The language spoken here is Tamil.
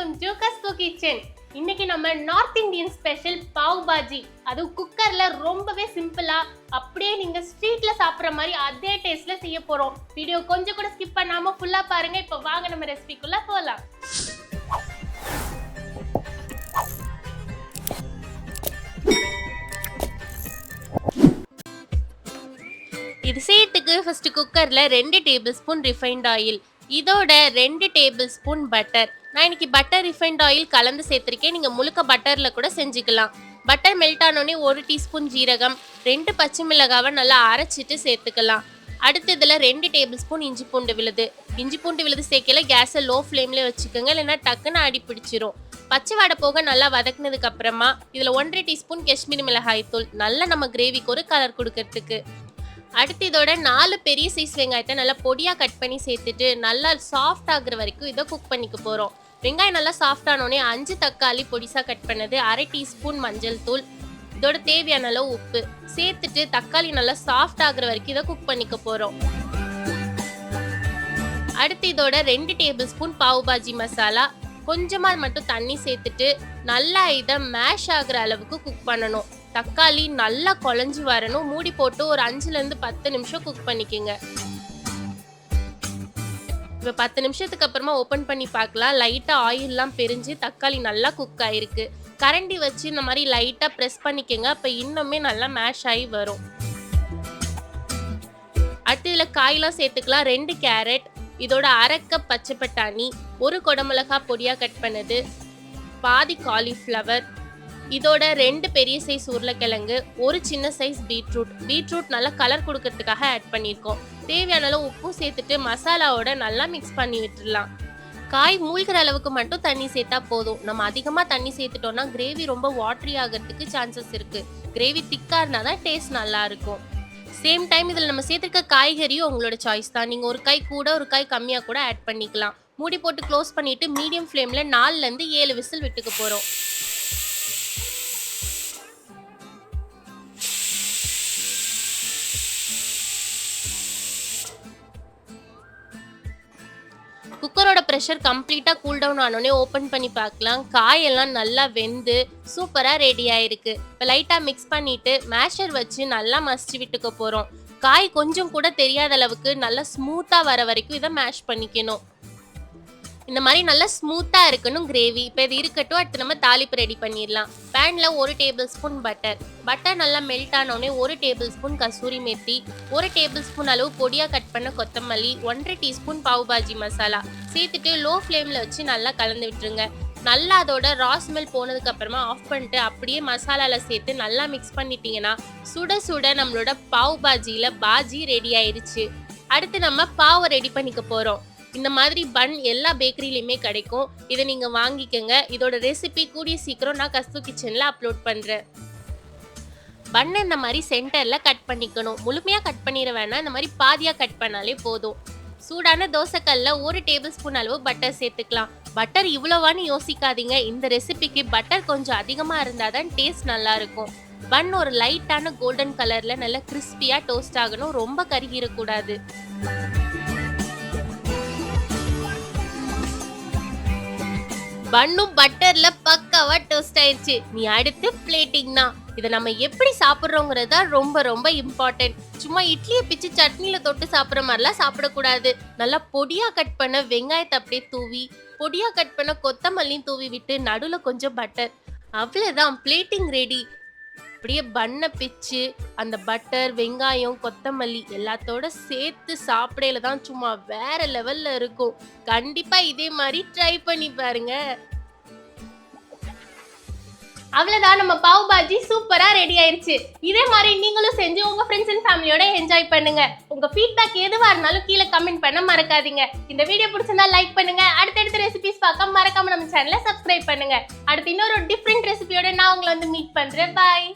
Welcome to கஸ்து kitchen. இன்னைக்கு நம்ம north Indian special pav bhaji, அது குக்கர்ல ரொம்பவே சிம்பிளா அப்படியே நீங்க ஸ்ட்ரீட்ல சாப்பிடுற மாதிரி அதே டேஸ்ட்ல செய்ய போறோம். வீடியோ கொஞ்சம் கூட ஸ்கிப் பண்ணாம ஃபுல்லா பாருங்க. இப்போ வாங்க நம்ம ரெசிபிக்குள்ள போலாம். இது செய்யறதுக்கு ஃபர்ஸ்ட் குக்கர்ல 2 டேபிள் ஸ்பூன் ரிஃபைண்ட் ஆயில், இதோட 2 டேபிள் ஸ்பூன் பட்டர். நான் இன்னைக்கு பட்டர் ரிஃபைண்ட் ஆயில் கலந்து சேர்த்திருக்கேன். நீங்க முழுக்க பட்டர்ல கூட செஞ்சுக்கலாம். பட்டர் மெல்ட் ஆனோடனே 1 டீஸ்பூன் ஜீரகம், 2 பச்சை மிளகாவை நல்லா அரைச்சிட்டு சேர்த்துக்கலாம். அடுத்து இதில் 2 டேபிள் ஸ்பூன் இஞ்சி பூண்டு விழுது சேர்க்கல கேஸை லோ ஃப்ளேம்ல வச்சுக்கோங்க, இல்லைன்னா டக்குன்னு அடி பிடிச்சிரும். பச்சை வாடை போக நல்லா வதக்குனதுக்கு அப்புறமா இதில் 1.5 டீஸ்பூன் காஷ்மீரி மிளகாய் தூள், நல்லா நம்ம கிரேவிக்கு ஒரு கலர் கொடுக்கறதுக்கு. அடுத்து இதோட 4 பெரிய சைஸ் வெங்காயத்தை நல்லா பொடியாக கட் பண்ணி சேர்த்துட்டு நல்லா சாஃப்ட் ஆகுற வரைக்கும் இதை குக் பண்ணிக்க போகிறோம். வெங்காயம் நல்லா சாஃப்ட் ஆனோடனே 5 தக்காளி பொடிசாக கட் பண்ணது, 1/2 டீஸ்பூன் மஞ்சள் தூள், இதோட தேவையான அளவு உப்பு சேர்த்துட்டு தக்காளி நல்லா சாஃப்ட் ஆகுற வரைக்கும் இதை குக் பண்ணிக்க போகிறோம். அடுத்து இதோட 2 டேபிள் ஸ்பூன் பாவ் பாஜி மசாலா, கொஞ்சமாக மட்டும் தண்ணி சேர்த்துட்டு நல்லா இதை மேஷ் ஆகுற அளவுக்கு குக் பண்ணணும். தக்காளி நல்லா குழஞ்சி வரணும். மூடி போட்டு ஒரு 5லேருந்து 10 நிமிஷம் குக் பண்ணிக்கோங்க. இப்போ 10 நிமிஷத்துக்கு அப்புறமா ஓப்பன் பண்ணி பார்க்கலாம். லைட்டாக ஆயிலெலாம் பிரிஞ்சு தக்காளி நல்லா குக் ஆகிருக்கு. கரண்டி வச்சு இந்த மாதிரி லைட்டாக ப்ரெஸ் பண்ணிக்கோங்க, அப்போ இன்னுமே நல்லா மேஷ் ஆகி வரும். அடுத்து இதில் காயெலாம் சேர்த்துக்கலாம். 2 கேரட், இதோட 1/2 கப் பச்சை பட்டாணி, 1 குடமிளகா பொடியாக கட் பண்ணது, பாதி காலிஃப்ளவர், இதோட 2 பெரிய சைஸ் உருளைக்கிழங்கு, 1 சின்ன சைஸ் பீட்ரூட் நல்லா கலர் கொடுக்கறதுக்காக ஆட் பண்ணியிருக்கோம். தேவையான அளவு உப்பும் சேர்த்துட்டு மசாலாவோட நல்லா மிக்ஸ் பண்ணி விட்டுடலாம். காய் மூழ்கிற அளவுக்கு மட்டும் தண்ணி சேர்த்தா போதும். நம்ம அதிகமாக தண்ணி சேர்த்துட்டோம்னா கிரேவி ரொம்ப வாட்டரி ஆகிறதுக்கு சான்சஸ் இருக்குது. கிரேவி திக்காக இருந்தால் தான் டேஸ்ட் நல்லா இருக்கும். சேம் டைம் இதில் நம்ம சேர்த்துருக்க காய்கறியும் உங்களோட சாய்ஸ் தான். நீங்கள் ஒரு காய் கூட ஒரு காய் கம்மியாக கூட ஆட் பண்ணிக்கலாம். மூடி போட்டு க்ளோஸ் பண்ணிவிட்டு மீடியம் ஃப்ளேமில் 4லேருந்து 7 விசில் விட்டுக்க போகிறோம். குக்கரோட ப்ரெஷர் கம்ப்ளீட்டாக கூல் டவுன் ஆனோடனே ஓப்பன் பண்ணி பார்க்கலாம். காயெல்லாம் நல்லா வெந்து சூப்பராக ரெடி ஆயிருக்கு. இப்போ லைட்டாக மிக்ஸ் பண்ணிவிட்டு மேஷர் வச்சு நல்லா மசிச்சு விட்டுக்க போகிறோம். காய் கொஞ்சம் கூட தெரியாத அளவுக்கு நல்லா ஸ்மூத்தாக வர வரைக்கும் இதை மேஷ் பண்ணிக்கணும். இந்த மாதிரி நல்லா ஸ்மூத்தாக இருக்கணும் கிரேவி. இப்போ இது இருக்கட்டும். அடுத்து நம்ம தாளிப்பு ரெடி பண்ணிடலாம். பேனில் 1 டேபிள் ஸ்பூன் பட்டர் நல்லா மெல்ட் ஆனோடனே 1 table spoon kasuri methi, 1 table spoon அளவு பொடியாக கட் பண்ண கொத்தமல்லி, 1/2 டீஸ்பூன் பாவ் பாஜி மசாலா சேர்த்துட்டு லோ ஃப்ளேமில் வச்சு நல்லா கலந்து விட்டுருங்க. நல்லா அதோட ரா ஸ்மெல் போனதுக்கு அப்புறமா ஆஃப் பண்ணிட்டு அப்படியே மசாலாவில் சேர்த்து நல்லா மிக்ஸ் பண்ணிட்டீங்கன்னா சுட சுட நம்மளோட பாவ் பாஜியில் பாஜி ரெடி ஆயிடுச்சு. அடுத்து நம்ம பாவை ரெடி பண்ணிக்க போகிறோம். இந்த மாதிரி பன் எல்லா பேக்கரியிலையுமே கிடைக்கும். இதை நீங்கள் வாங்கிக்கோங்க. இதோட ரெசிபி கூடிய சீக்கிரம் நான் கஸ்து கிச்சனில் அப்லோட் பண்ணுறேன். பன் இந்த மாதிரி சென்டரில் கட் பண்ணிக்கணும். முழுமையாக கட் பண்ணிட வேணாம், இந்த மாதிரி பாதியாக கட் பண்ணாலே போதும். சூடான தோசைக்கல்ல 1 டேபிள் ஸ்பூன் அளவு பட்டர் சேர்த்துக்கலாம். பட்டர் இவ்வளோவான்னு யோசிக்காதீங்க. இந்த ரெசிபிக்கு பட்டர் கொஞ்சம் அதிகமாக இருந்தால் தான் டேஸ்ட் நல்லா இருக்கும். பன் ஒரு லைட்டான கோல்டன் கலரில் நல்லா கிறிஸ்பியாக டோஸ்ட் ஆகணும், ரொம்ப கருகிடக்கூடாது. பன்னும் பட்டர்ல பக்காவா டோஸ்ட் ஆயிடுச்சு. நீ அடுத்து பிளேட்டிங் தான். இதை நம்ம எப்படி சாப்பிட்றோங்கிறது தான் ரொம்ப ரொம்ப இம்பார்ட்டன்ட். சும்மா இட்லியை பிச்சு சட்னியில் தொட்டு சாப்பிட்ற மாதிரிலாம் சாப்பிடக்கூடாது. நல்லா பொடியாக கட் பண்ண வெங்காயத்தை அப்படியே தூவி, பொடியாக கட் பண்ண கொத்தமல்லியும் தூவி விட்டு நடுவில் கொஞ்சம் பட்டர், அவ்வளோதான் பிளேட்டிங் ரெடி. அப்படியே பண்ணை பிச்சு அந்த பட்டர் வெங்காயம் கொத்தமல்லி எல்லாத்தோட சேர்த்து சாப்பிடையில தான் சும்மா வேற லெவல்ல இருக்கும். கண்டிப்பா இதே மாதிரி ட்ரை பண்ணி பாருங்க. அவ்வளவுதான், நம்ம பாவ் பாஜி சூப்பரா ரெடி ஆயிருச்சு. இதே மாதிரி நீங்களும் செஞ்சு உங்க ஃப்ரெண்ட்ஸ் அண்ட் ஃபேமிலியோட என்ஜாய் பண்ணுங்க. உங்க ஃபீட்பேக் எதுவா இருந்தாலும் கீழே கமெண்ட் பண்ண மறக்காதீங்க. இந்த வீடியோ பிடிச்சிருந்தா லைக் பண்ணுங்க. அடுத்தடுத்த ரெசிபிஸ் பார்க்க மறக்காம நம்ம சேனலை சப்ஸ்கிரைப் பண்ணுங்க. அடுத்து இன்னொரு டிஃப்ரெண்ட் ரெசிபியோட நான் உங்களை வந்து மீட் பண்றேன். பாய்.